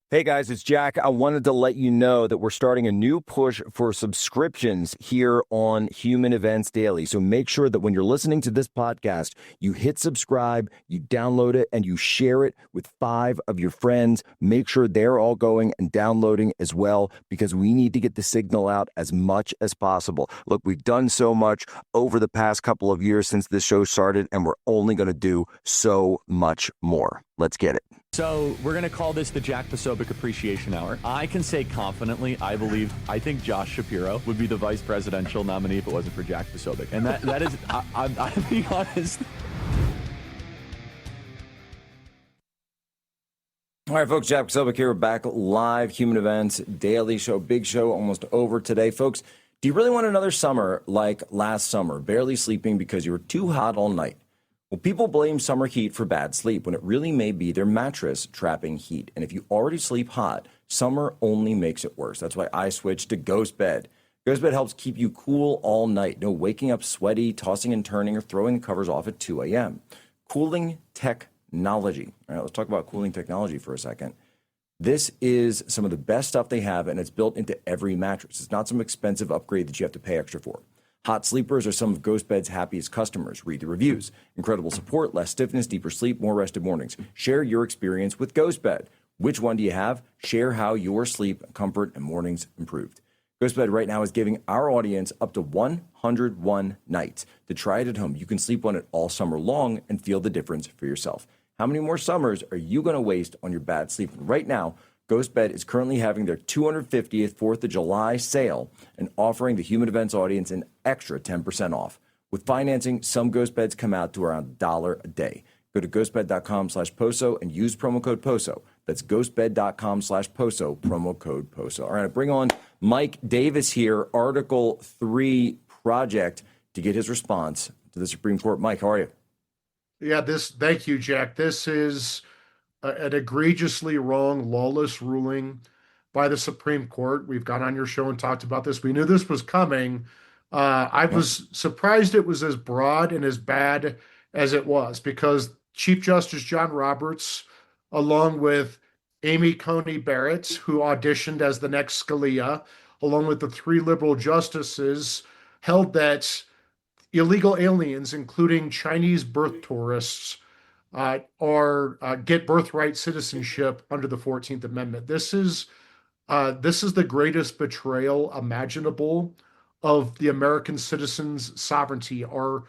Hey guys, it's Jack. I wanted to let you know that we're starting a new push for subscriptions here on Human Events Daily. So make sure that when you're listening to this podcast, you hit subscribe, you download it, and you share it with 5 of your friends. Make sure they're all going and downloading as well, because we need to get the signal out as much as possible. Look, we've done so much over the past couple of years since this show started, and we're only going to do so much more. Let's get it. So we're going to call this the Jack Posobiec Appreciation Hour. I can say confidently, I think Josh Shapiro would be the vice presidential nominee if it wasn't for Jack Posobiec. And that is, I'm being honest. All right, folks, Jack Posobiec here, back live, Human Events Daily Show, big show, almost over today. Folks, do you really want another summer like last summer, barely sleeping because you were too hot all night? Well, people blame summer heat for bad sleep when it really may be their mattress trapping heat. And if you already sleep hot, summer only makes it worse. That's why I switched to Ghost Bed. Ghost Bed helps keep you cool all night. No waking up sweaty, tossing and turning, or throwing the covers off at 2 a.m. Cooling technology. All right, let's talk about cooling technology for a second. This is some of the best stuff they have, and it's built into every mattress. It's not some expensive upgrade that you have to pay extra for. Hot sleepers are some of Ghost Bed's happiest customers. Read the reviews. Incredible support, less stiffness, deeper sleep, more rested mornings. Share your experience with Ghost Bed. Which one do you have? Share how your sleep, comfort, and mornings improved. Ghost Bed right now is giving our audience up to 101 nights to try it at home. You can sleep on it all summer long and feel the difference for yourself. How many more summers are you going to waste on your bad sleep? Right now, Ghost Bed is currently having their 250th 4th of July sale and offering the Human Events audience an extra 10% off. With financing, some Ghost Beds come out to around $1 a day. Go to ghostbed.com/POSO and use promo code POSO. That's ghostbed.com/POSO, promo code POSO. All right, I bring on Mike Davis here, Article 3 Project, to get his response to the Supreme Court. Mike, how are you? Yeah, thank you, Jack. This is an egregiously wrong, lawless ruling by the Supreme Court. We've gone on your show and talked about this. We knew this was coming. I was surprised it was as broad and as bad as it was, because Chief Justice John Roberts, along with Amy Coney Barrett, who auditioned as the next Scalia, along with the 3 liberal justices, held that illegal aliens, including Chinese birth tourists, get birthright citizenship under the 14th Amendment. This is the greatest betrayal imaginable of the American citizens' sovereignty, our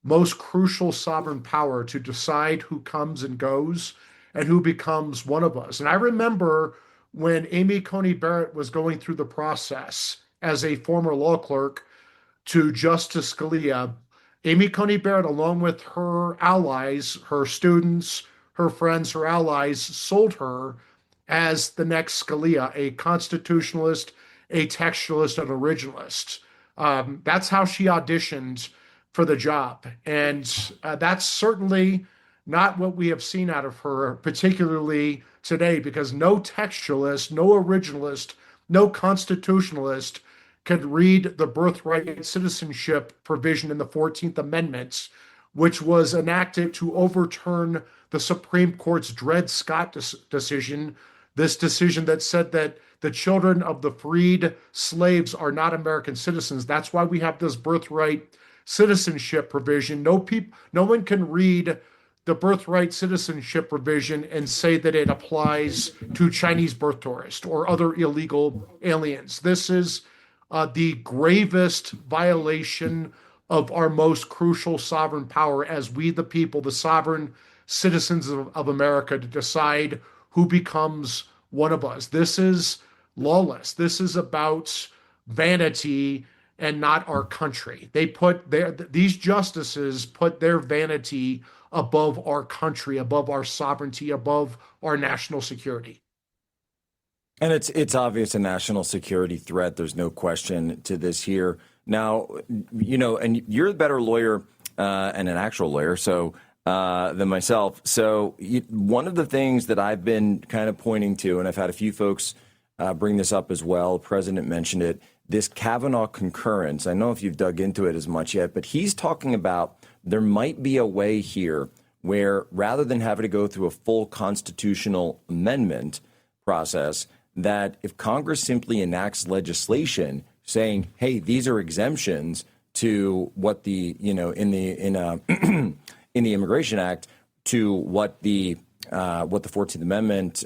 most crucial sovereign power to decide who comes and goes and who becomes one of us. And I remember when Amy Coney Barrett was going through the process as a former law clerk to Justice Scalia, Amy Coney Barrett, along with her allies, her students, her friends, her allies, sold her as the next Scalia, a constitutionalist, a textualist, an originalist. That's how she auditioned for the job. And that's certainly not what we have seen out of her, particularly today, because no textualist, no originalist, no constitutionalist could read the birthright citizenship provision in the 14th Amendment, which was enacted to overturn the Supreme Court's Dred Scott decision, this decision that said that the children of the freed slaves are not American citizens. That's why we have this birthright citizenship provision. No one can read the birthright citizenship provision and say that it applies to Chinese birth tourists or other illegal aliens. This is the gravest violation of our most crucial sovereign power as we, the people, the sovereign citizens of America, to decide who becomes one of us. This is lawless. This is about vanity and not our country. These justices put their vanity above our country, above our sovereignty, above our national security. And it's obvious a national security threat. There's no question to this here. Now, and you're a better lawyer and an actual lawyer than myself. So one of the things that I've been kind of pointing to, and I've had a few folks bring this up as well, the president mentioned it, this Kavanaugh concurrence. I don't know if you've dug into it as much yet, but he's talking about there might be a way here where rather than having to go through a full constitutional amendment process that if Congress simply enacts legislation saying, hey, these are exemptions to what the, in the Immigration Act, to what the 14th Amendment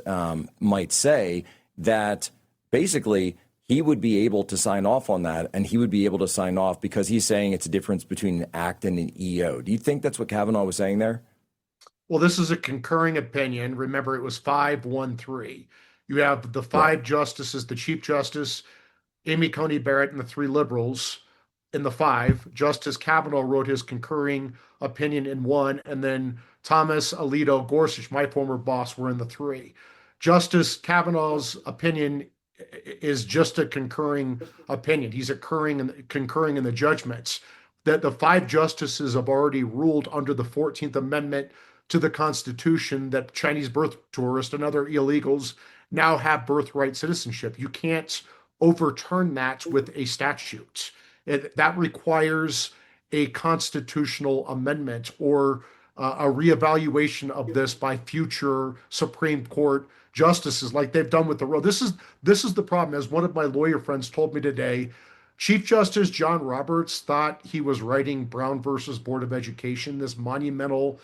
might say, that basically he would be able to sign off on that, and he would be able to sign off because he's saying it's a difference between an act and an EO. Do you think that's what Kavanaugh was saying there? Well, this is a concurring opinion. Remember, it was 5-1-3. You have the five justices, the Chief Justice, Amy Coney Barrett, and the three liberals in the five. Justice Kavanaugh wrote his concurring opinion in one, and then Thomas, Alito, Gorsuch, my former boss, were in the three. Justice Kavanaugh's opinion is just a concurring opinion. He's concurring in the judgments. That the five justices have already ruled under the 14th Amendment to the Constitution that Chinese birth tourists and other illegals now have birthright citizenship. You can't overturn that with a statute. That requires a constitutional amendment or a reevaluation of this by future Supreme Court justices, like they've done with the Roe. This is the problem. As one of my lawyer friends told me today, Chief Justice John Roberts thought he was writing Brown versus Board of Education, this monumental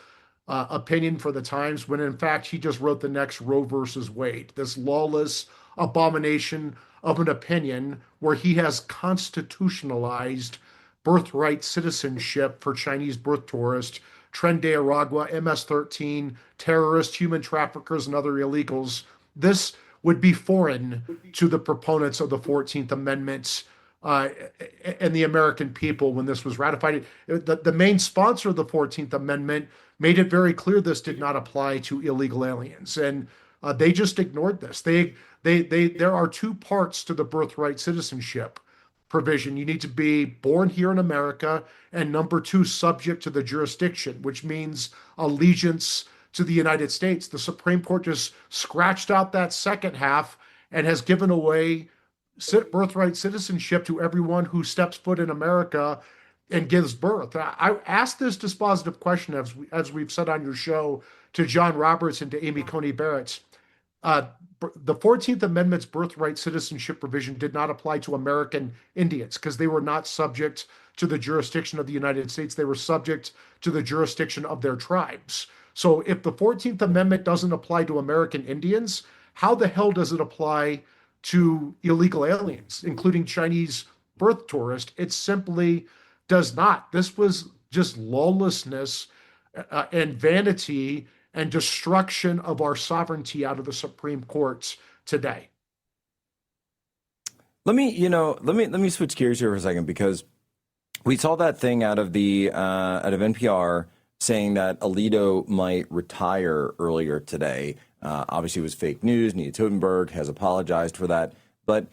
opinion for the times, when in fact he just wrote the next Roe versus Wade, this lawless abomination of an opinion where he has constitutionalized birthright citizenship for Chinese birth tourists, Tren de Aragua, MS-13, terrorists, human traffickers, and other illegals. This would be foreign to the proponents of the 14th Amendment and the American people when this was ratified. The main sponsor of the 14th Amendment made it very clear this did not apply to illegal aliens, and they just ignored this. There are two parts to the birthright citizenship provision. You need to be born here in America, and number two, subject to the jurisdiction, which means allegiance to the United States. The Supreme Court just scratched out that second half and has given away birthright citizenship to everyone who steps foot in America and gives birth. I asked this dispositive question, as we've said on your show, to John Roberts and to Amy Coney Barrett. The 14th Amendment's birthright citizenship provision did not apply to American Indians because they were not subject to the jurisdiction of the United States. They were subject to the jurisdiction of their tribes. So if the 14th Amendment doesn't apply to American Indians, how the hell does it apply to illegal aliens, including Chinese birth tourists? It simply does not. This was just lawlessness and vanity and destruction of our sovereignty out of the Supreme Courts today. Let me switch gears here for a second, because we saw that thing out of NPR saying that Alito might retire earlier today. Obviously, it was fake news. Nina Totenberg has apologized for that. But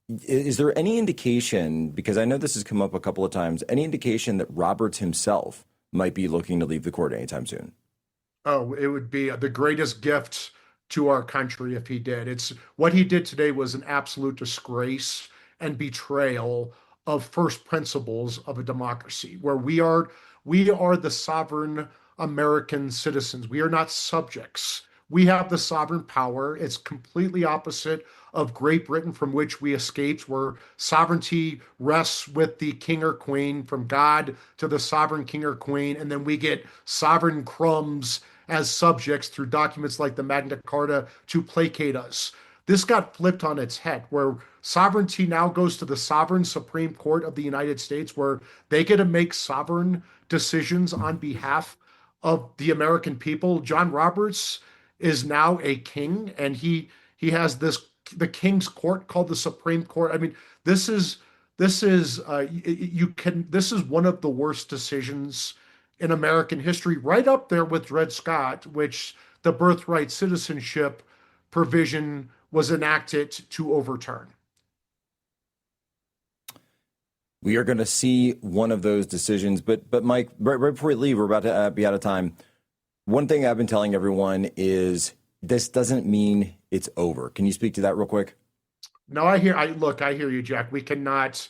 is there any indication, because I know this has come up a couple of times, any indication that Roberts himself might be looking to leave the court anytime soon? Oh, it would be the greatest gift to our country if he did. It's what he did today was an absolute disgrace and betrayal of first principles of a democracy, where we are the sovereign American citizens. We are not subjects. We have the sovereign power. It's completely opposite of Great Britain, from which we escaped, where sovereignty rests with the king or queen, from God to the sovereign king or queen, and then we get sovereign crumbs as subjects through documents like the Magna Carta to placate us. This got flipped on its head, where sovereignty now goes to the sovereign Supreme Court of the United States, where they get to make sovereign decisions on behalf of the American people. John Roberts is now a king, and he has the King's Court called the Supreme Court. I mean, this is one of the worst decisions in American history, right up there with Dred Scott, which the birthright citizenship provision was enacted to overturn. We are going to see one of those decisions, but Mike, right before we leave, we're about to be out of time. One thing I've been telling everyone is this doesn't mean it's over. Can you speak to that real quick? No, I hear you, Jack. We cannot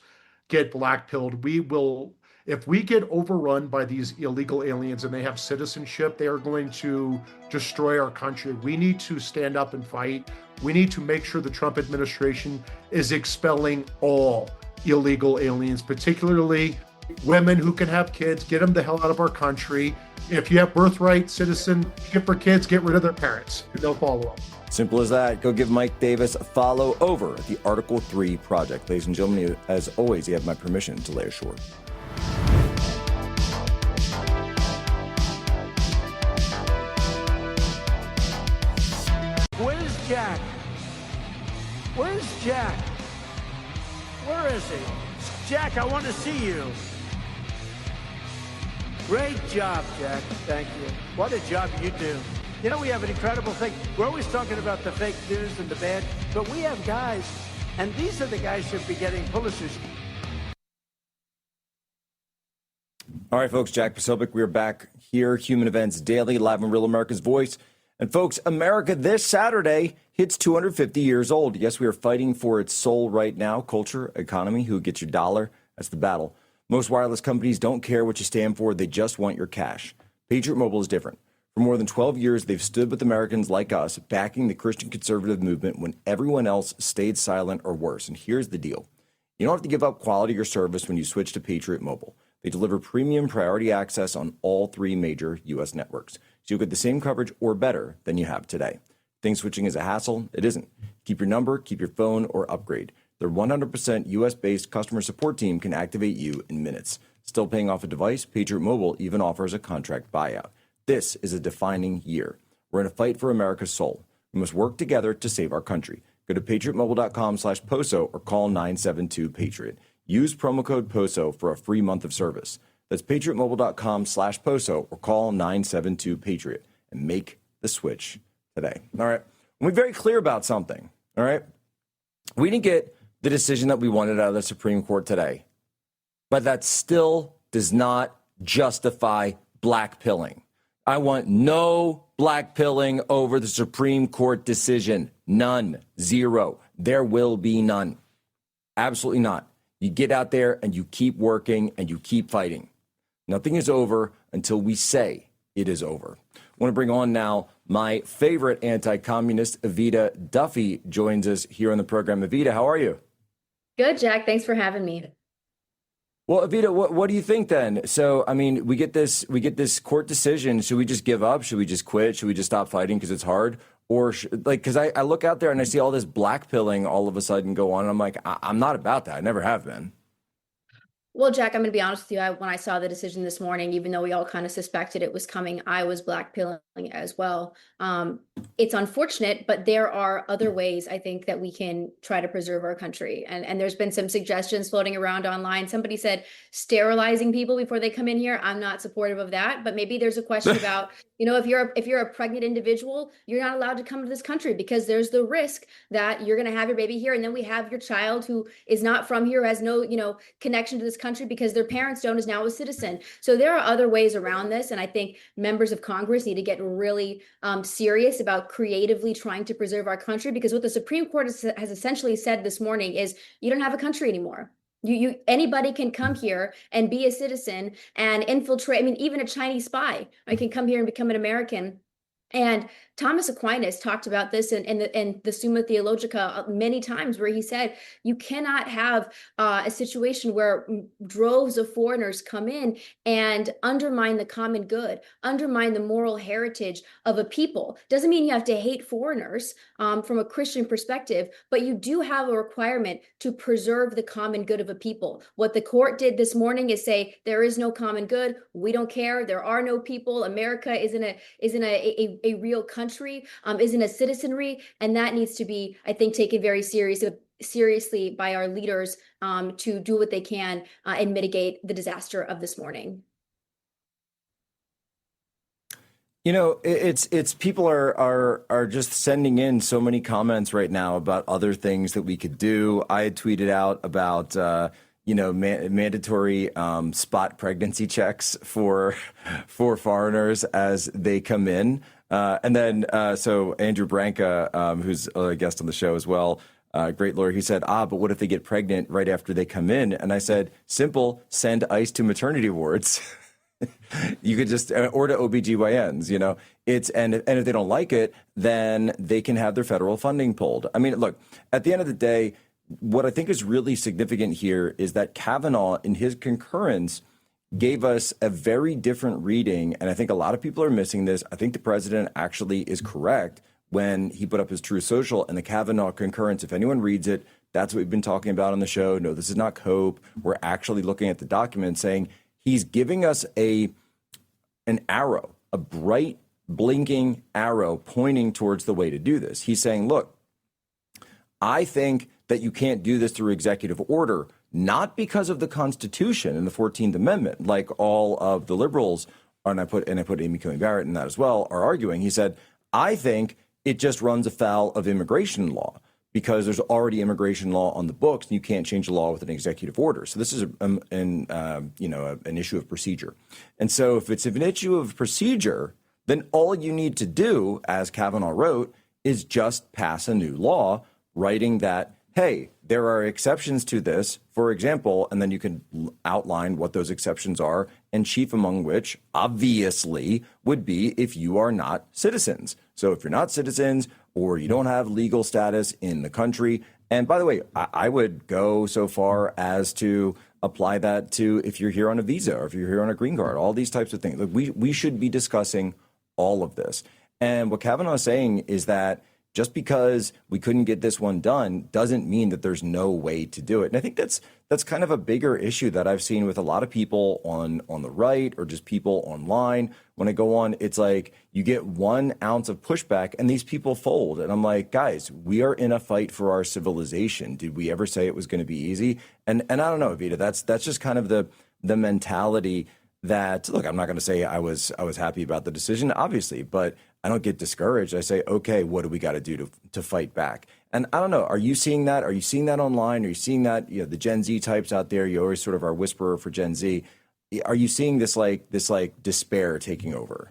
get blackpilled. We will, If we get overrun by these illegal aliens and they have citizenship, they are going to destroy our country. We need to stand up and fight. We need to make sure the Trump administration is expelling all illegal aliens, particularly women who can have kids. Get them the hell out of our country. If you have birthright citizenship for kids, get rid of their parents. They'll follow them. Simple as that. Go give Mike Davis a follow over at the Article 3 Project. Ladies and gentlemen, as always, you have my permission to lay ashore. Where's Jack? Where's Jack? Where is he? Jack, I want to see you. Great job, Jack. Thank you. What a job you do. You know, we have an incredible thing. We're always talking about the fake news and the bad, but we have guys, and these are the guys who should be getting Pulitzers. All right, folks, Jack Posobiec, we are back here, Human Events Daily, live on Real America's Voice. And folks, America this Saturday hits 250 years old. Yes, we are fighting for its soul right now. Culture, economy, who gets your dollar? That's the battle. Most wireless companies don't care what you stand for. They just want your cash. Patriot Mobile is different. For more than 12 years, they've stood with Americans like us, backing the Christian conservative movement when everyone else stayed silent or worse. And here's the deal. You don't have to give up quality or service when you switch to Patriot Mobile. They deliver premium priority access on all 3 major U.S. networks. So you'll get the same coverage or better than you have today. Think switching is a hassle? It isn't. Keep your number, keep your phone, or upgrade. Their 100% U.S.-based customer support team can activate you in minutes. Still paying off a device? Patriot Mobile even offers a contract buyout. This is a defining year. We're in a fight for America's soul. We must work together to save our country. Go to patriotmobile.com/POSO or call 972-PATRIOT. Use promo code POSO for a free month of service. That's patriotmobile.com/POSO or call 972-PATRIOT and make the switch today. All right. We're very clear about something. All right. We didn't get the decision that we wanted out of the Supreme Court today, but that still does not justify blackpilling. I want no blackpilling over the Supreme Court decision. None. Zero. There will be none. Absolutely not. You get out there and you keep working and you keep fighting. Nothing is over until we say it is over. I want to bring on now my favorite anti-communist, Evita Duffy, joins us here on the program. Evita, how are you? Good, Jack. Thanks for having me. Well, Evita, what do you think then? So, I mean, we get this court decision. Should we just give up? Should we just quit? Should we just stop fighting because it's hard? Or because I look out there and I see all this blackpilling all of a sudden go on. And I'm like, I'm not about that. I never have been. Well, Jack, I'm going to be honest with you. When I saw the decision this morning, even though we all kind of suspected it was coming, I was blackpilling as well. It's unfortunate, but there are other ways I think that we can try to preserve our country. And there's been some suggestions floating around online. Somebody said sterilizing people before they come in here. I'm not supportive of that, but maybe there's a question about, if you're a pregnant individual, you're not allowed to come to this country because there's the risk that you're going to have your baby here. And then we have your child who is not from here, has no, connection to this country because their parents don't, is now a citizen. So there are other ways around this. And I think members of Congress need to get really serious about creatively trying to preserve our country, because what the Supreme Court has essentially said this morning is you don't have a country anymore. Anybody can come here and be a citizen and infiltrate. I mean, even a Chinese spy, right, can come here and become an American. And Thomas Aquinas talked about this in the Summa Theologica many times, where he said you cannot have a situation where droves of foreigners come in and undermine the common good, undermine the moral heritage of a people. Doesn't mean you have to hate foreigners from a Christian perspective, but you do have a requirement to preserve the common good of a people. What the court did this morning is say there is no common good. We don't care. There are no people. America isn't a real country, isn't a citizenry, and that needs to be, I think, taken very seriously by our leaders to do what they can and mitigate the disaster of this morning. It's people are just sending in so many comments right now about other things that we could do. I had tweeted out about mandatory spot pregnancy checks for foreigners as they come in. And then so Andrew Branca, who's a guest on the show as well, great lawyer. He said, but what if they get pregnant right after they come in? And I said, simple, send ICE to maternity wards. You could just, or to OBGYNs, and if they don't like it, then they can have their federal funding pulled. I mean, look, at the end of the day, what I think is really significant here is that Kavanaugh, in his concurrence, gave us a very different reading. And I think a lot of people are missing this. I think the president actually is correct when he put up his Truth Social and the Kavanaugh concurrence. If anyone reads it, that's what we've been talking about on the show. No, this is not cope. We're actually looking at the document saying he's giving us an arrow, a bright blinking arrow pointing towards the way to do this. He's saying, look, I think that you can't do this through executive order, not because of the Constitution and the 14th Amendment, like all of the liberals, and I put Amy Coney Barrett in that as well, are arguing. He said, I think it just runs afoul of immigration law because there's already immigration law on the books and you can't change the law with an executive order. So this is an issue of procedure. And so if it's an issue of procedure, then all you need to do, as Kavanaugh wrote, is just pass a new law writing that, hey, there are exceptions to this, for example, and then you can outline what those exceptions are, and chief among which, obviously, would be if you are not citizens. So if you're not citizens or you don't have legal status in the country, and by the way, I would go so far as to apply that to if you're here on a visa or if you're here on a green card, all these types of things. Like we should be discussing all of this. And what Kavanaugh is saying is that just because we couldn't get this one done doesn't mean that there's no way to do it. And I think that's kind of a bigger issue that I've seen with a lot of people on the right or just people online. When I go on, it's like you get 1 ounce of pushback and these people fold. And I'm like, guys, we are in a fight for our civilization. Did we ever say it was going to be easy? And I don't know, Vita, that's just kind of the mentality that, look, I'm not going to say I was happy about the decision, obviously, but I don't get discouraged. I say, okay, what do we got to do to fight back? And I don't know, are you seeing that? Are you seeing that online? Are you seeing that, the Gen Z types out there? You always sort of are whisperer for Gen Z. Are you seeing this despair taking over?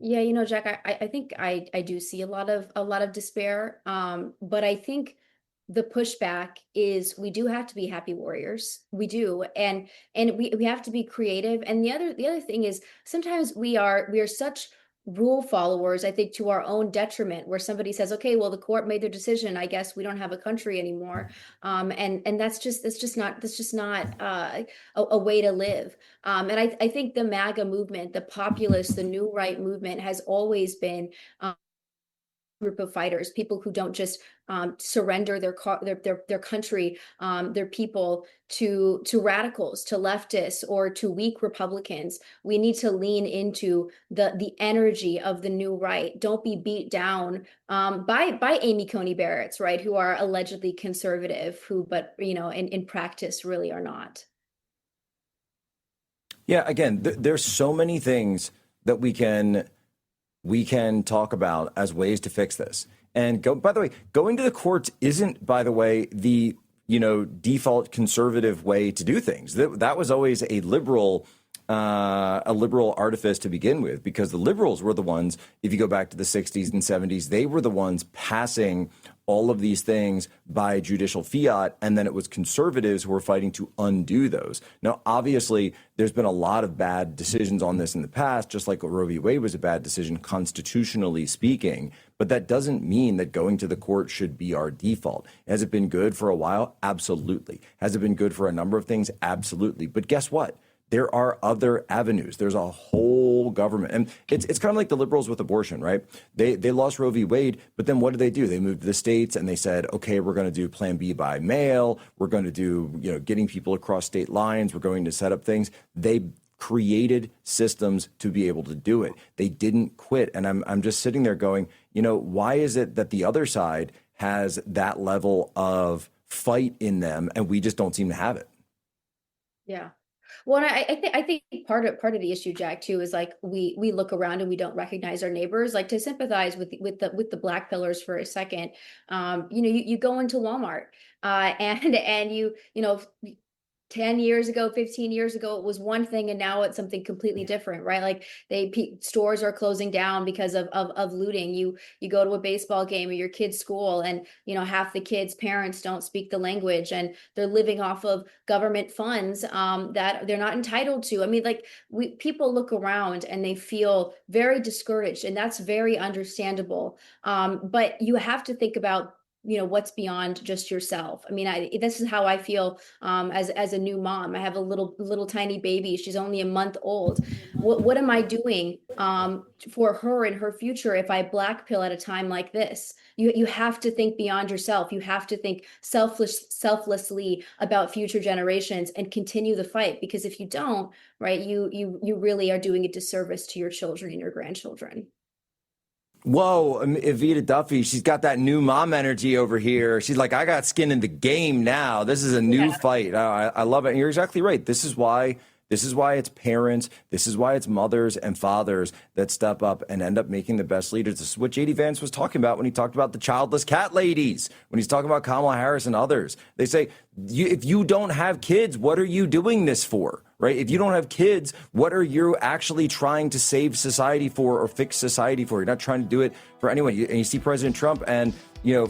Yeah, Jack, I think I do see a lot of despair. But I think the pushback is we do have to be happy warriors. We do. And we have to be creative. And the other thing is sometimes we are such rule followers, I think, to our own detriment, where somebody says, okay, well, the court made their decision, I guess we don't have a country anymore. And that's just not a way to live. And I think the MAGA movement, the populist, the new right movement has always been group of fighters, people who don't just surrender their country, their people to radicals, to leftists, or to weak Republicans. We need to lean into the energy of the new right. Don't be beat down by Amy Coney Barrett's, right, who are allegedly conservative, but in practice really are not. Yeah, again, there's so many things that we can talk about as ways to fix this. And by the way, going to the courts isn't, by the way, the default conservative way to do things. That was always a liberal artifice to begin with, because the liberals were the ones, if you go back to the 60s and 70s, they were the ones passing all of these things by judicial fiat, and then it was conservatives who were fighting to undo those. Now, obviously, there's been a lot of bad decisions on this in the past, just like Roe v. Wade was a bad decision, constitutionally speaking, but that doesn't mean that going to the court should be our default. Has it been good for a while? Absolutely. Has it been good for a number of things? Absolutely. But guess what? There are other avenues. There's a whole government. And it's kind of like the liberals with abortion, right? They lost Roe v. Wade, but then what did? They moved to the states and they said, okay, we're going to do Plan B by mail. We're going to do, getting people across state lines. We're going to set up things. They created systems to be able to do it. They didn't quit. And I'm just sitting there going, why is it that the other side has that level of fight in them and we just don't seem to have it? Yeah. Well, I think part of the issue, Jack, too, is like we look around and we don't recognize our neighbors. Like, to sympathize with the black pillars for a second, you go into Walmart and 10 years ago, 15 years ago, it was one thing, and now it's something completely different, right? Like stores are closing down because of looting. You go to a baseball game or your kid's school, and half the kids' parents don't speak the language, and they're living off of government funds that they're not entitled to. I mean, like people look around and they feel very discouraged, and that's very understandable. But you have to think about what's beyond just yourself. I mean, this is how I feel as a new mom. I have a little tiny baby. She's only a month old. What am I doing for her and her future if I black pill at a time like this? You have to think beyond yourself. You have to think selflessly about future generations and continue the fight, because if you don't, right, you really are doing a disservice to your children and your grandchildren. Whoa, Evita Duffy, she's got that new mom energy over here. She's like, I got skin in the game now. This is a new fight. I love it. And you're exactly right. This is why it's parents. This is why it's mothers and fathers that step up and end up making the best leaders. This is what J.D. Vance was talking about when he talked about the childless cat ladies, when he's talking about Kamala Harris and others. They say, if you don't have kids, what are you doing this for? Right? If you don't have kids, what are you actually trying to save society for or fix society for? You're not trying to do it for anyone. And you see President Trump, and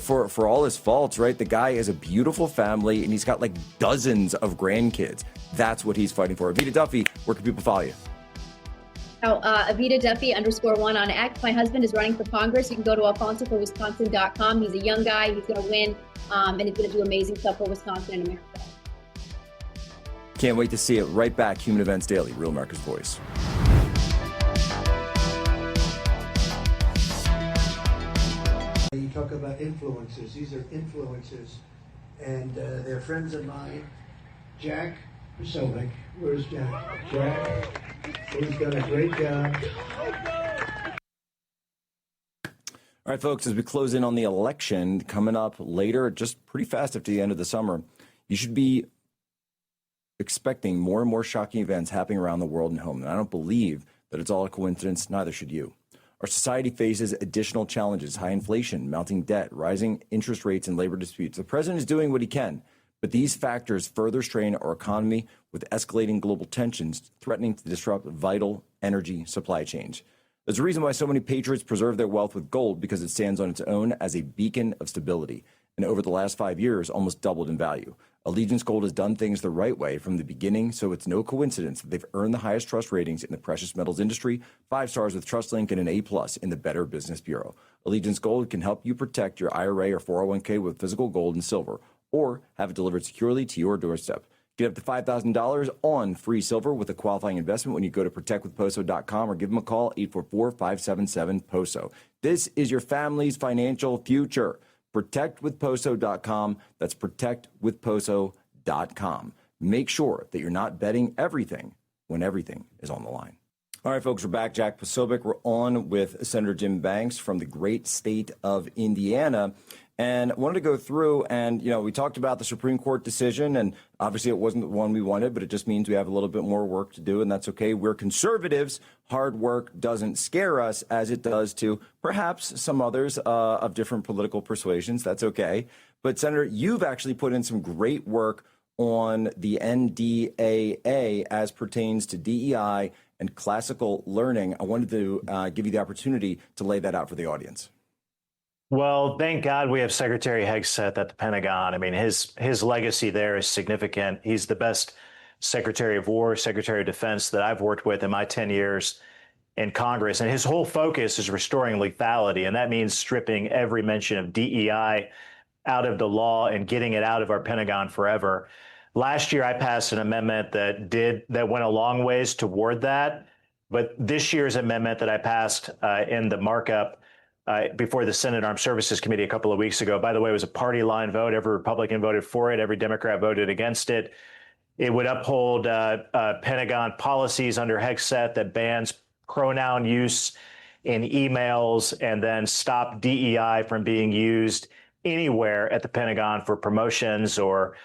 for all his faults, right? The guy has a beautiful family, and he's got like dozens of grandkids. That's what he's fighting for. Evita Duffy, where can people follow you? Evita Duffy _1 on X. My husband is running for Congress. You can go to alfonsoforwisconsin.com. He's a young guy. He's going to win, and he's going to do amazing stuff for Wisconsin and America. Can't wait to see it. Right back, Human Events Daily, Real America's Voice. You talk about influencers. These are influencers, and they're friends of mine. Jack Posobiec. Where's Jack? Jack, he's done a great job. All right, folks, as we close in on the election coming up later, just pretty fast after the end of the summer, you should be expecting more and more shocking events happening around the world and home. And I don't believe that it's all a coincidence. Neither should you. Our society faces additional challenges: high inflation, mounting debt, rising interest rates, and labor disputes. The president is doing what he can, but these factors further strain our economy, with escalating global tensions threatening to disrupt vital energy supply chains. There's a reason why so many patriots preserve their wealth with gold, because it stands on its own as a beacon of stability, and over the last 5 years, almost doubled in value. Allegiance Gold has done things the right way from the beginning, so it's no coincidence that they've earned the highest trust ratings in the precious metals industry, 5 stars with TrustLink and an A+ in the Better Business Bureau. Allegiance Gold can help you protect your IRA or 401k with physical gold and silver, or have it delivered securely to your doorstep. Get up to $5,000 on free silver with a qualifying investment when you go to protectwithposo.com or give them a call, 844-577-POSO. This is your family's financial future. Protectwithposo.com. That's protectwithposo.com. Make sure that you're not betting everything when everything is on the line. All right, folks, we're back. Jack Posobiec. We're on with Senator Jim Banks from the great state of Indiana. And I wanted to go through and, we talked about the Supreme Court decision, and obviously it wasn't the one we wanted, but it just means we have a little bit more work to do, and that's okay. We're conservatives. Hard work doesn't scare us as it does to perhaps some others of different political persuasions. That's okay. But, Senator, you've actually put in some great work on the NDAA as pertains to DEI and classical learning. I wanted to give you the opportunity to lay that out for the audience. Well, thank God we have Secretary Hegseth at the Pentagon. I mean, his legacy there is significant. He's the best Secretary of War, Secretary of Defense that I've worked with in my 10 years in Congress. And his whole focus is restoring lethality. And that means stripping every mention of DEI out of the law and getting it out of our Pentagon forever. Last year, I passed an amendment that went a long ways toward that. But this year's amendment that I passed in the markup before the Senate Armed Services Committee a couple of weeks ago, by the way, it was a party line vote. Every Republican voted for it. Every Democrat voted against it. It would uphold Pentagon policies under Hegseth that bans pronoun use in emails, and then stop DEI from being used anywhere at the Pentagon for promotions or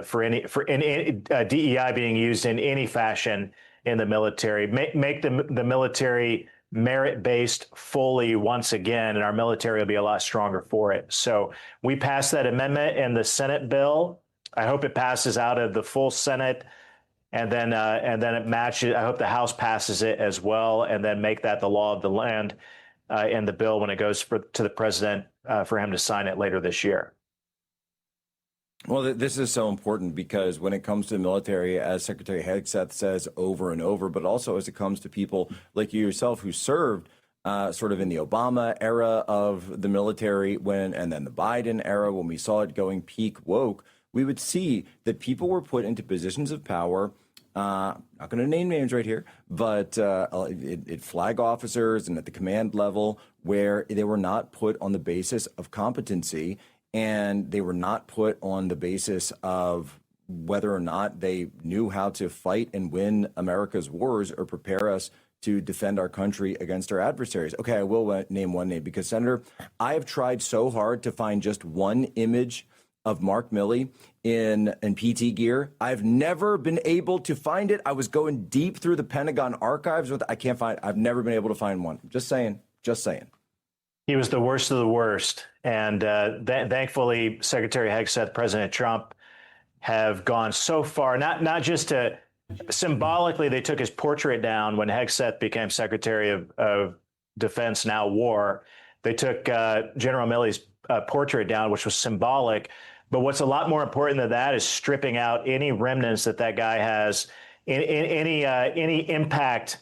for any DEI being used in any fashion in the military. Make the military merit-based fully once again, and our military will be a lot stronger for it. So we passed that amendment in the Senate bill I hope it passes out of the full Senate, and then it matches. I hope the House passes it as well, and then make that the law of the land in the bill when it goes to the president for him to sign it later this year. Well, this is so important because when it comes to the military, as Secretary Hegseth says over and over, but also as it comes to people like you yourself who served sort of in the Obama era of the military and then the Biden era, when we saw it going peak woke, we would see that people were put into positions of power. Not going to name names right here, but flag officers and at the command level where they were not put on the basis of competency, and they were not put on the basis of whether or not they knew how to fight and win America's wars or prepare us to defend our country against our adversaries. Okay, I will name one name because, Senator, I have tried so hard to find just one image of Mark Milley in PT gear. I've never been able to find it. I was going deep through the Pentagon archives. I've never been able to find one. Just saying. He was the worst of the worst. And thankfully, Secretary Hegseth, President Trump have gone so far, not just to symbolically, they took his portrait down when Hegseth became Secretary of Defense, now War. They took General Milley's portrait down, which was symbolic. But what's a lot more important than that is stripping out any remnants that guy has, any impact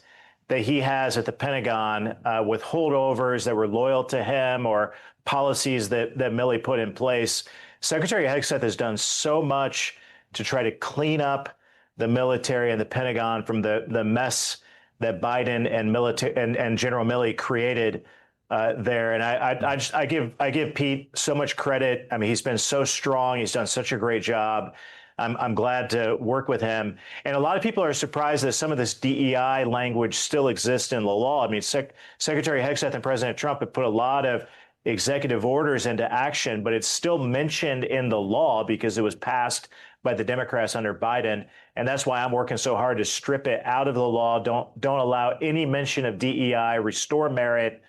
that he has at the Pentagon with holdovers that were loyal to him or policies that Milley put in place. Secretary Hegseth has done so much to try to clean up the military and the Pentagon from the mess that Biden and General Milley created there. And I give Pete so much credit. I mean, he's been so strong. He's done such a great job. I'm glad to work with him. And a lot of people are surprised that some of this DEI language still exists in the law. I mean, Secretary Hegseth and President Trump have put a lot of executive orders into action, but it's still mentioned in the law because it was passed by the Democrats under Biden. And that's why I'm working so hard to strip it out of the law. Don't allow any mention of DEI, restore merit,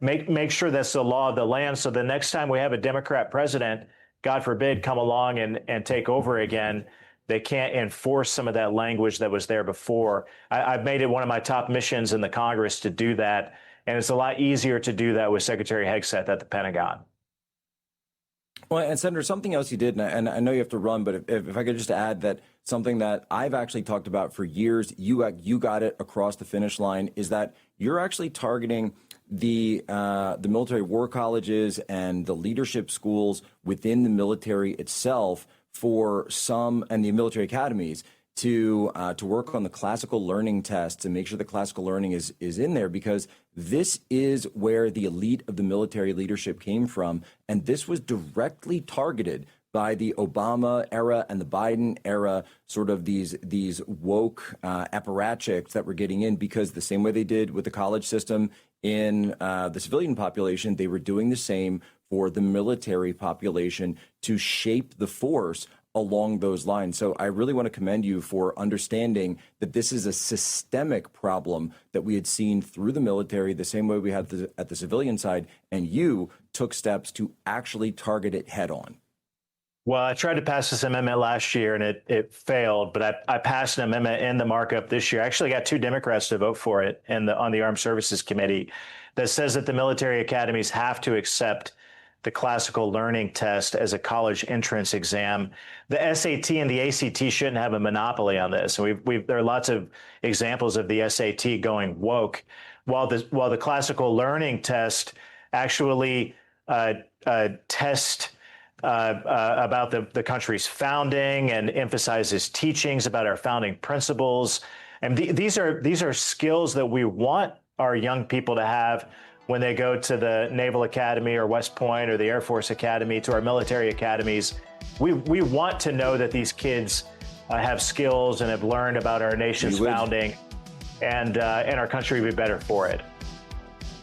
make sure that's the law of the land. So the next time we have a Democrat president, God forbid, come along and take over again, they can't enforce some of that language that was there before. I've made it one of my top missions in the Congress to do that. And it's a lot easier to do that with Secretary Hegseth at the Pentagon. Well, and Senator, something else you did, and I know you have to run, but if I could just add that something that I've actually talked about for years, you got it across the finish line, is that you're actually targeting the military war colleges and the leadership schools within the military itself and the military academies to work on the classical learning tests and make sure the classical learning is in there, because this is where the elite of the military leadership came from. And this was directly targeted by the Obama era and the Biden era, sort of these woke apparatchiks that were getting in, because the same way they did with the college system in the civilian population, they were doing the same for the military population to shape the force along those lines. So I really want to commend you for understanding that this is a systemic problem that we had seen through the military, the same way we had at the civilian side, and you took steps to actually target it head on. Well, I tried to pass this amendment last year and it failed, but I passed an amendment in the markup this year. I actually got 2 Democrats to vote for it on the Armed Services Committee that says that the military academies have to accept the classical learning test as a college entrance exam. The SAT and the ACT shouldn't have a monopoly on this. And there are lots of examples of the SAT going woke, while the classical learning test actually test about the country's founding and emphasizes teachings about our founding principles. And these are skills that we want our young people to have when they go to the Naval Academy or West Point or the Air Force Academy, to our military academies. We want to know that these kids have skills and have learned about our nation's founding, and our country will be better for it.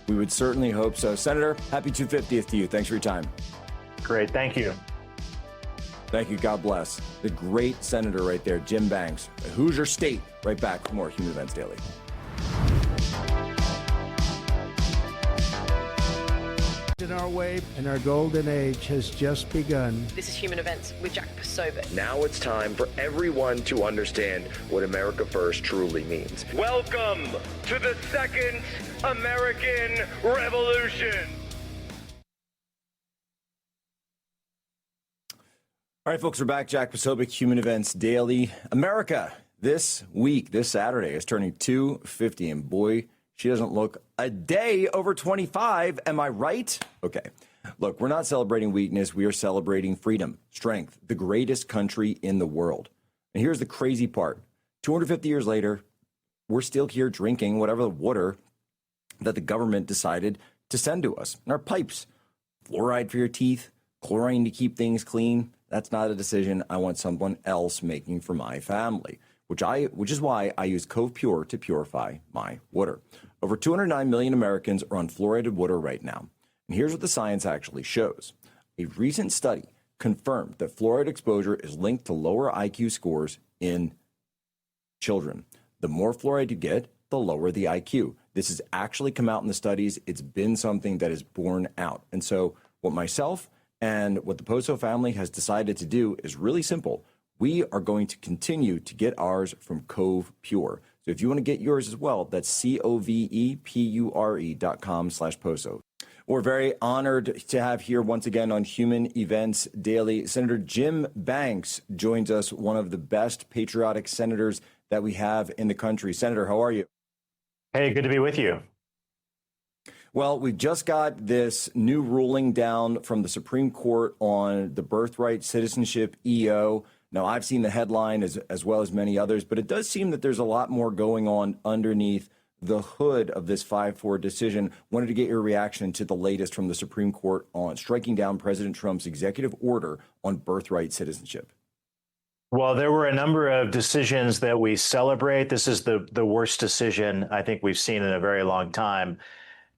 We would certainly hope so. Senator, happy 250th to you. Thanks for your time. Great. Thank you. Thank you. God bless. The great senator right there, Jim Banks. Hoosier State. Right back with more Human Events Daily. in our way, and our golden age has just begun. This is Human Events with Jack Posobiec. Now it's time for everyone to understand what America First truly means. Welcome to the Second American Revolution. All right, folks, we're back. Jack Posobiec, Human Events Daily. America, this week, this Saturday, is turning 250, and boy, she doesn't look a day over 25. Am I right? Okay. Look, we're not celebrating weakness. We are celebrating freedom, strength, the greatest country in the world. And here's the crazy part. 250 years later, we're still here drinking whatever the water that the government decided to send to us in our pipes. Fluoride for your teeth, chlorine to keep things clean. That's not a decision I want someone else making for my family, which is why I use Cove Pure to purify my water. Over 209 million Americans are on fluoridated water right now. And here's what the science actually shows. A recent study confirmed that fluoride exposure is linked to lower IQ scores in children. The more fluoride you get, the lower the IQ. This has actually come out in the studies. It's been something that is borne out. And so what myself and what the Poso family has decided to do is really simple. We are going to continue to get ours from Cove Pure. So if you want to get yours as well, that's COVEPURE.com/Poso. We're very honored to have here once again on Human Events Daily, Senator Jim Banks joins us, one of the best patriotic senators that we have in the country. Senator, how are you? Hey, good to be with you. Well, we've just got this new ruling down from the Supreme Court on the Birthright citizenship EO. Now, I've seen the headline as well as many others, but it does seem that there's a lot more going on underneath the hood of this 5-4 decision. Wanted to get your reaction to the latest from the Supreme Court on striking down President Trump's executive order on birthright citizenship. Well, there were a number of decisions that we celebrate. This is the worst decision I think we've seen in a very long time.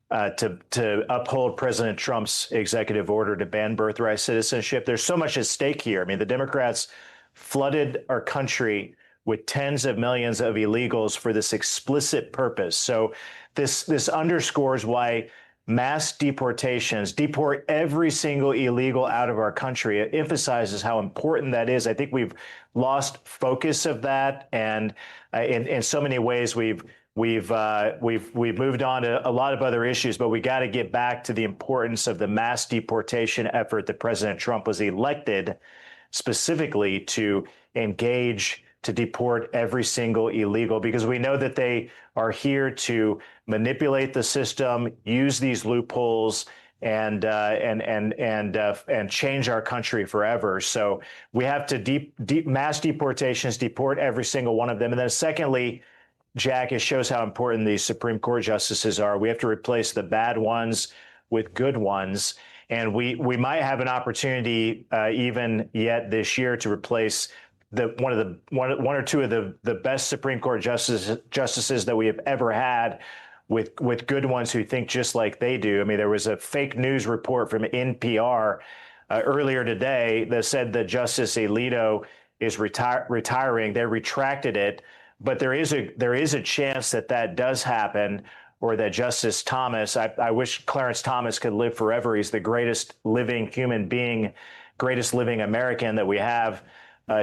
To uphold President Trump's executive order to ban birthright citizenship. There's so much at stake here. I mean, the Democrats flooded our country with tens of millions of illegals for this explicit purpose. So this underscores why mass deportations, deport every single illegal out of our country. It emphasizes how important that is. I think we've lost focus of that, and in so many ways we've moved on to a lot of other issues, but we got to get back to the importance of the mass deportation effort that President Trump was elected specifically to engage, to deport every single illegal, because we know that they are here to manipulate the system, use these loopholes, and change our country forever. So we have to mass deportations, deport every single one of them, and then secondly, Jack, it shows how important these Supreme Court justices are. We have to replace the bad ones with good ones. And we might have an opportunity even yet this year to replace one or two of the best Supreme Court justices that we have ever had with good ones who think just like they do. I mean, there was a fake news report from NPR earlier today that said that Justice Alito is retiring. They retracted it. But there is a chance that does happen, or that Justice Thomas, I wish Clarence Thomas could live forever. He's the greatest living human being, greatest living American that we have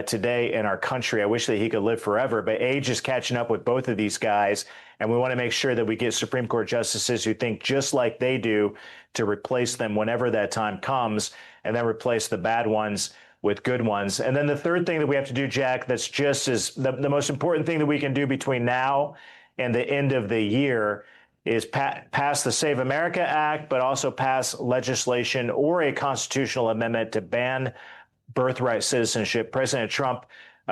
today in our country. I wish that he could live forever, but age is catching up with both of these guys. And we want to make sure that we get Supreme Court justices who think just like they do to replace them whenever that time comes, and then replace the bad ones with good ones. And then the third thing that we have to do, Jack, that's just as the most important thing that we can do between now and the end of the year is pass the Save America Act, but also pass legislation or a constitutional amendment to ban birthright citizenship. President Trump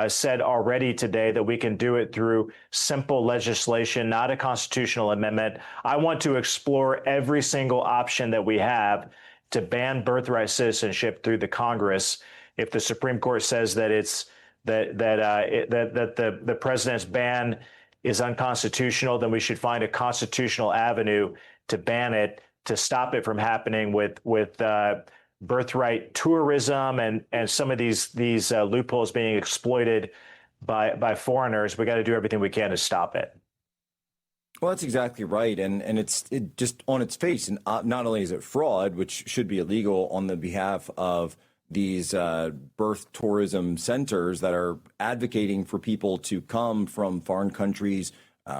said already today that we can do it through simple legislation, not a constitutional amendment. I want to explore every single option that we have to ban birthright citizenship through the Congress. If the Supreme Court says that the president's ban is unconstitutional, then we should find a constitutional avenue to ban it, to stop it from happening with birthright tourism and some of these loopholes being exploited by foreigners. We got to do everything we can to stop it. Well, that's exactly right. And it just on its face, and not only is it fraud, which should be illegal on the behalf of these birth tourism centers that are advocating for people to come from foreign countries,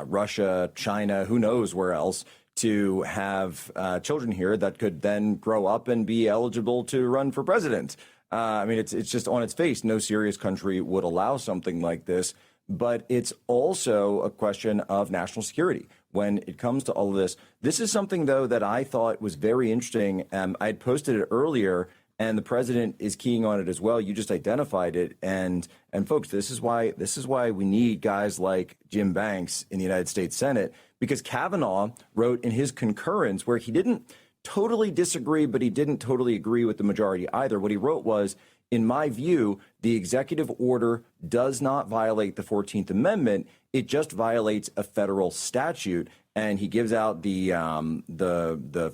Russia, China, who knows where else, to have children here that could then grow up and be eligible to run for president. I mean, it's just on its face. No serious country would allow something like this. But it's also a question of national security when it comes to all of this. This is something, though, that I thought was very interesting. I had posted it earlier, and the president is keying on it as well. You just identified it. And folks, this is why we need guys like Jim Banks in the United States Senate, because Kavanaugh wrote in his concurrence, where he didn't totally disagree, but he didn't totally agree with the majority either. What he wrote was, in my view, the executive order does not violate the 14th Amendment. It just violates a federal statute. And he gives out the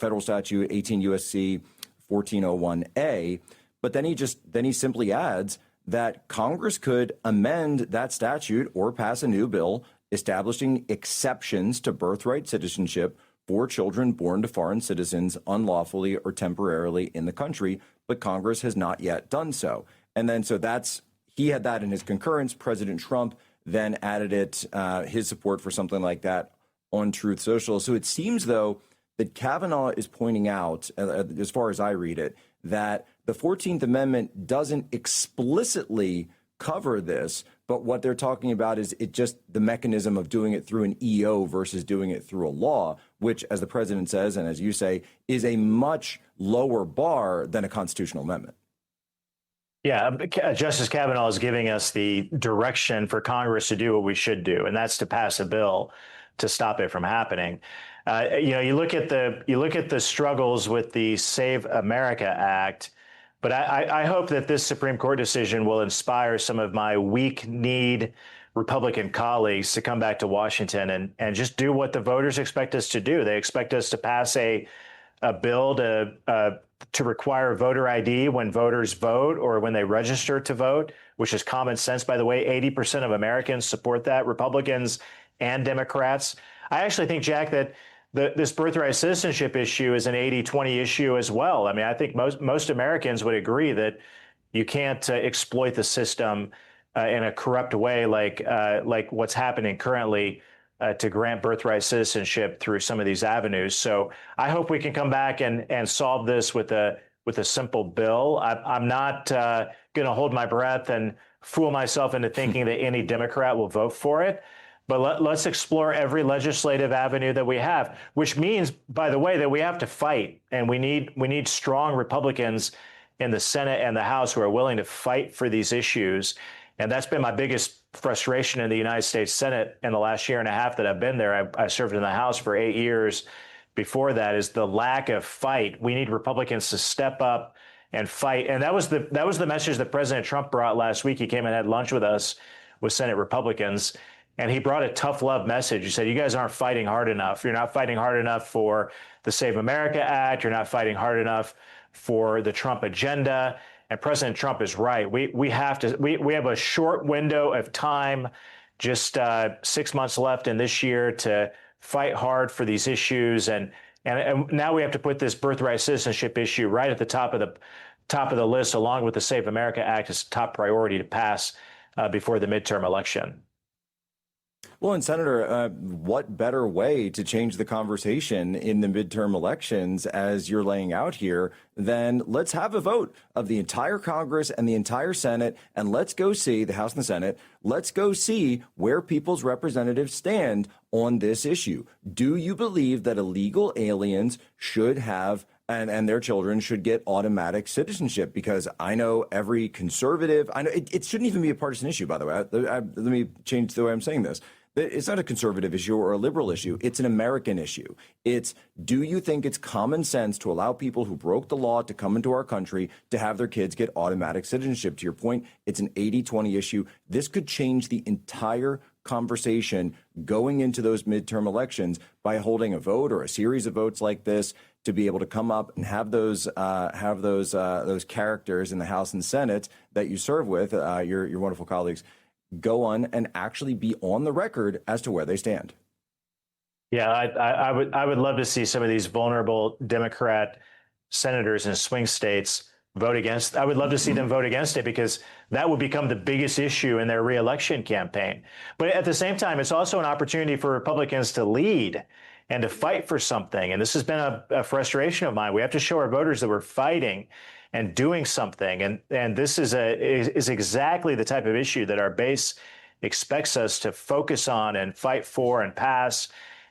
federal statute, 18 U.S.C. 1401A. But then he simply adds that Congress could amend that statute or pass a new bill establishing exceptions to birthright citizenship for children born to foreign citizens unlawfully or temporarily in the country, but Congress has not yet done so. And then he had that in his concurrence. President Trump then added it, his support for something like that on Truth Social. So it seems, though, that Kavanaugh is pointing out, as far as I read it, that the 14th Amendment doesn't explicitly cover this, but what they're talking about is the mechanism of doing it through an EO versus doing it through a law, which, as the president says, and as you say, is a much lower bar than a constitutional amendment. Yeah, Justice Kavanaugh is giving us the direction for Congress to do what we should do, and that's to pass a bill to stop it from happening. You look at the struggles with the Save America Act, but I hope that this Supreme Court decision will inspire some of my weak-kneed Republican colleagues to come back to Washington and just do what the voters expect us to do. They expect us to pass a bill to require voter ID when voters vote or when they register to vote, which is common sense, by the way. 80% of Americans support that, Republicans and Democrats. I actually think, Jack, that this birthright citizenship issue is an 80-20 issue as well. I mean, I think most Americans would agree that you can't exploit the system in a corrupt way like what's happening currently to grant birthright citizenship through some of these avenues. So I hope we can come back and solve this with a simple bill. I'm not going to hold my breath and fool myself into thinking that any Democrat will vote for it. But let's explore every legislative avenue that we have, which means, by the way, that we have to fight. And we need strong Republicans in the Senate and the House who are willing to fight for these issues. And that's been my biggest frustration in the United States Senate in the last year and a half that I've been there. I served in the House for 8 years. Before that is the lack of fight. We need Republicans to step up and fight. And that was the message that President Trump brought last week. He came and had lunch with us, with Senate Republicans. And he brought a tough love message. He said, you guys aren't fighting hard enough. You're not fighting hard enough for the Save America Act. You're not fighting hard enough for the Trump agenda. And President Trump is right. We have a short window of time, just 6 months left in this year to fight hard for these issues. And now we have to put this birthright citizenship issue right at the top of the list, along with the Save America Act, as top priority to pass before the midterm election. Well, and Senator, what better way to change the conversation in the midterm elections, as you're laying out here, than let's have a vote of the entire Congress and the entire Senate, and let's go see the House and the Senate. Let's go see where people's representatives stand on this issue. Do you believe that illegal aliens should have and their children should get automatic citizenship? Because I know every conservative, I know it shouldn't even be a partisan issue, by the way. Let me change the way I'm saying this. It's not a conservative issue or a liberal issue. It's an American issue. It's, do you think it's common sense to allow people who broke the law to come into our country to have their kids get automatic citizenship? To your point, it's an 80-20 issue. This could change the entire conversation going into those midterm elections by holding a vote or a series of votes like this to be able to come up and have those characters in the House and Senate that you serve with, your wonderful colleagues, go on and actually be on the record as to where they stand. Yeah, I would love to see some of these vulnerable Democrat senators in swing states vote against. I would love to see them vote against it, because that would become the biggest issue in their reelection campaign. But at the same time, it's also an opportunity for Republicans to lead and to fight for something. And this has been a frustration of mine. We have to show our voters that we're fighting and doing something. And this is exactly the type of issue that our base expects us to focus on and fight for and pass.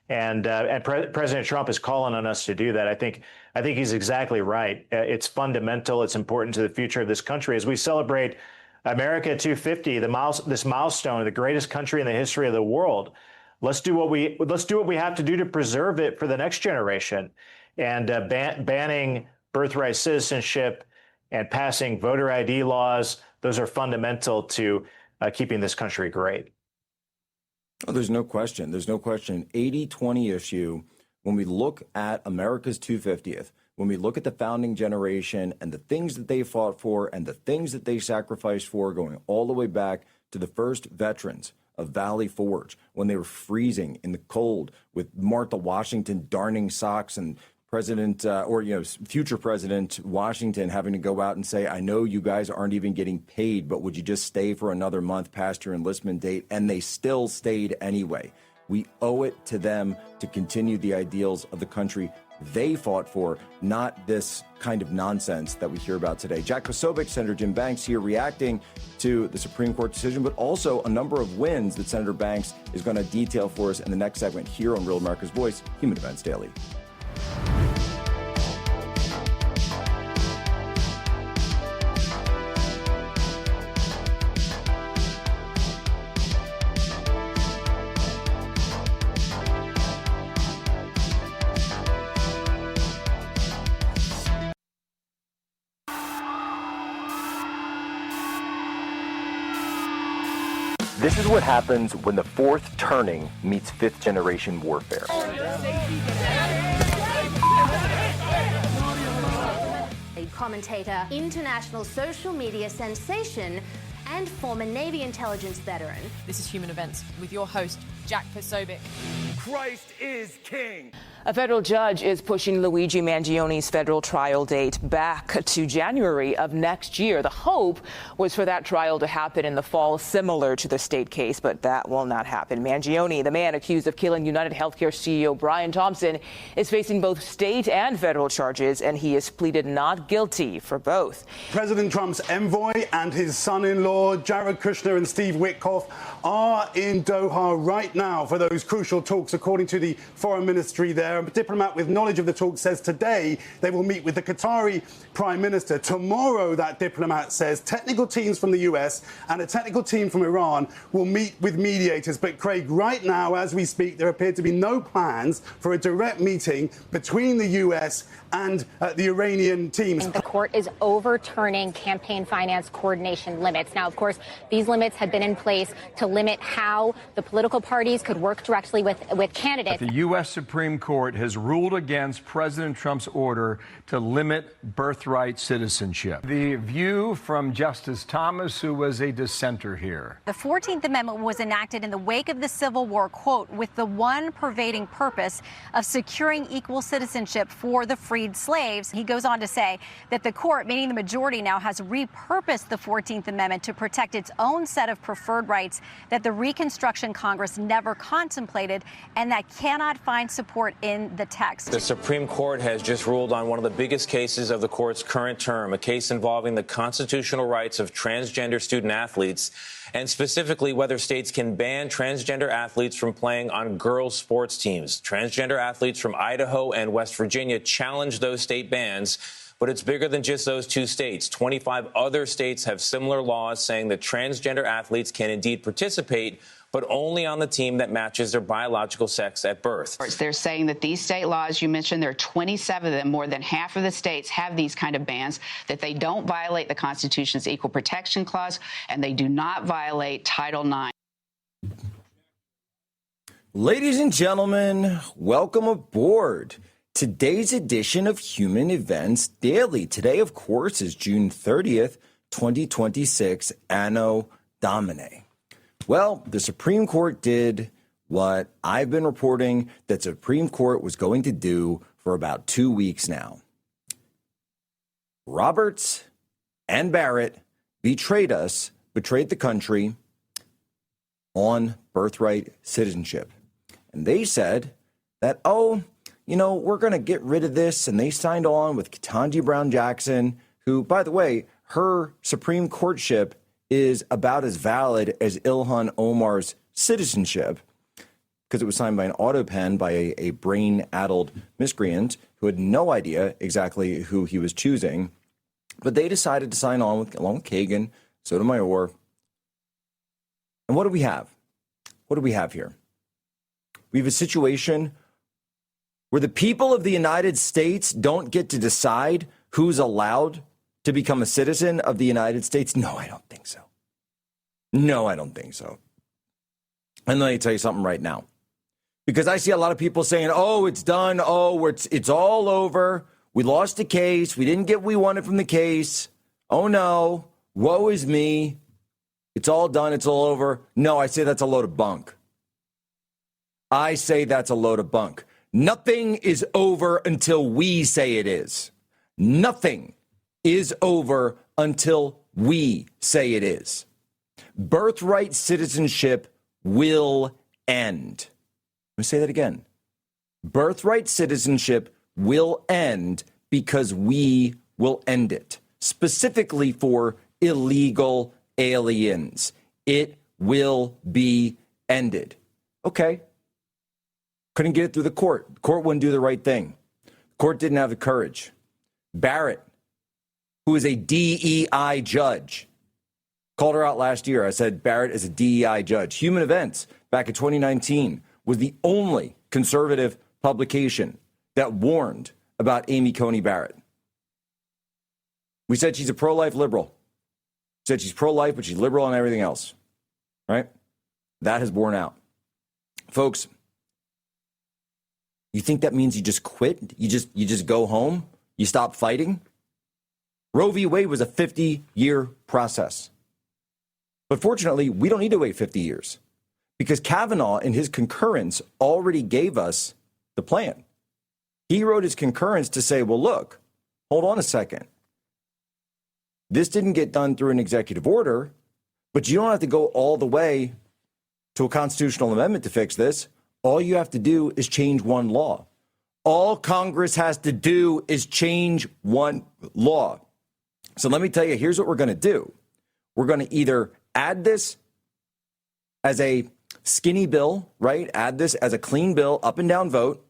And President Trump is calling on us to do that. I think he's exactly right. It's fundamental. It's important to the future of this country as we celebrate America 250, this milestone, the greatest country in the history of the world. Let's do what we have to do to preserve it for the next generation. And banning birthright citizenship and passing voter ID laws, those are fundamental to keeping this country great. Oh, there's no question. There's no question. 80-20 issue, when we look at America's 250th, when we look at the founding generation and the things that they fought for and the things that they sacrificed for, going all the way back to the first veterans of Valley Forge, when they were freezing in the cold with Martha Washington darning socks and future President Washington having to go out and say, I know you guys aren't even getting paid, but would you just stay for another month past your enlistment date? And they still stayed anyway. We owe it to them to continue the ideals of the country they fought for, not this kind of nonsense that we hear about today. Jack Posobiec, Senator Jim Banks here reacting to the Supreme Court decision, but also a number of wins that Senator Banks is going to detail for us in the next segment here on Real America's Voice, Human Events Daily. This is what happens when the fourth turning meets fifth generation warfare. A commentator, international social media sensation, and former Navy intelligence veteran. This is Human Events with your host, Jack Posobiec. Christ is king. A federal judge is pushing Luigi Mangione's federal trial date back to January of next year. The hope was for that trial to happen in the fall, similar to the state case, but that will not happen. Mangione, the man accused of killing United Healthcare CEO Brian Thompson, is facing both state and federal charges, and he has pleaded not guilty for both. President Trump's envoy and his son-in-law, Jared Kushner and Steve Witkoff, are in Doha right now for those crucial talks, according to the foreign ministry there. A diplomat with knowledge of the talks says today they will meet with the Qatari Prime Minister. Tomorrow, that diplomat says, technical teams from the US and a technical team from Iran will meet with mediators. But Craig, right now, as we speak, there appear to be no plans for a direct meeting between the US and the Iranian teams. The court is overturning campaign finance coordination limits. Now, of course, these limits had been in place to limit how the political parties could work directly with candidates. The U.S. Supreme Court has ruled against President Trump's order to limit birthright citizenship. The view from Justice Thomas, who was a dissenter here. The 14th Amendment was enacted in the wake of the Civil War, quote, with the one pervading purpose of securing equal citizenship for the freed slaves. He goes on to say that the court, meaning the majority now, has repurposed the 14th Amendment to protect its own set of preferred rights that the Reconstruction Congress never contemplated and that cannot find support in the text. The Supreme Court has just ruled on one of the biggest cases of the court's current term, a case involving the constitutional rights of transgender student athletes, and specifically whether states can ban transgender athletes from playing on girls' sports teams. Transgender athletes from Idaho and West Virginia challenged those state bans. But it's bigger than just those two states. 25 other states have similar laws saying that transgender athletes can indeed participate, but only on the team that matches their biological sex at birth. They're saying that these state laws, you mentioned, there are 27 of them, more than half of the states have these kind of bans, that they don't violate the Constitution's Equal Protection Clause, and they do not violate Title IX. Ladies and gentlemen, welcome aboard. Today's edition of Human Events Daily. Today, of course, is June 30th, 2026, Anno Domini. Well, the Supreme Court did what I've been reporting that Supreme Court was going to do for about 2 weeks now. Roberts and Barrett betrayed us, betrayed the country on birthright citizenship. And they said that, we're going to get rid of this. And they signed on with Ketanji Brown Jackson, who, by the way, her Supreme Courtship is about as valid as Ilhan Omar's citizenship, because it was signed by an auto pen by a brain-addled miscreant who had no idea exactly who he was choosing. But they decided to sign on along with Kagan, Sotomayor. And what do we have? What do we have here? We have a situation where the people of the United States don't get to decide who's allowed to become a citizen of the United States. No, I don't think so. No, I don't think so. And let me tell you something right now. Because I see a lot of people saying, it's done. It's all over. We lost the case. We didn't get what we wanted from the case. Oh, no. Woe is me. It's all done. It's all over. No, I say that's a load of bunk. I say that's a load of bunk. Nothing is over until we say it is. Nothing is over until we say it is. Birthright citizenship will end. Let me say that again. Birthright citizenship will end because we will end it. Specifically for illegal aliens. It will be ended. Okay. Couldn't get it through the court. The court wouldn't do the right thing. The court didn't have the courage. Barrett, who is a DEI judge, called her out last year. I said Barrett is a DEI judge. Human Events, back in 2019, was the only conservative publication that warned about Amy Coney Barrett. We said she's a pro-life liberal. We said she's pro-life, but she's liberal on everything else. Right? That has borne out. Folks, you think that means you just quit? You just go home? You stop fighting? Roe v. Wade was a 50-year process. But fortunately, we don't need to wait 50 years because Kavanaugh, in his concurrence, already gave us the plan. He wrote his concurrence to say, well, look, hold on a second. This didn't get done through an executive order, but you don't have to go all the way to a constitutional amendment to fix this. All you have to do is change one law. All Congress has to do is change one law. So let me tell you, here's what we're going to do. We're going to either add this as a skinny bill, right? Add this as a clean bill, up and down vote.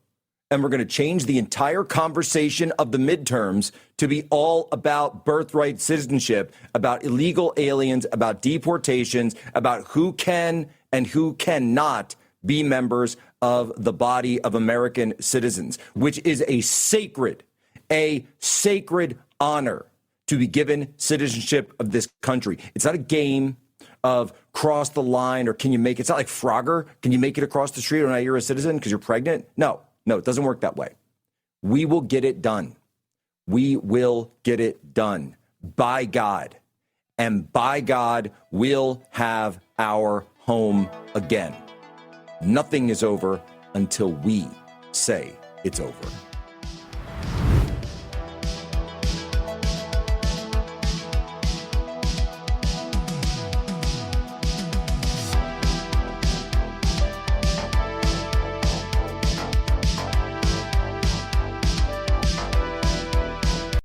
And we're going to change the entire conversation of the midterms to be all about birthright citizenship, about illegal aliens, about deportations, about who can and who cannot be members of the body of American citizens, which is a sacred honor to be given citizenship of this country. It's not a game of cross the line or can you make it? It's not like Frogger. Can you make it across the street or now you're a citizen because you're pregnant? No, it doesn't work that way. We will get it done. We will get it done by God. And by God, we'll have our home again. Nothing is over until we say it's over.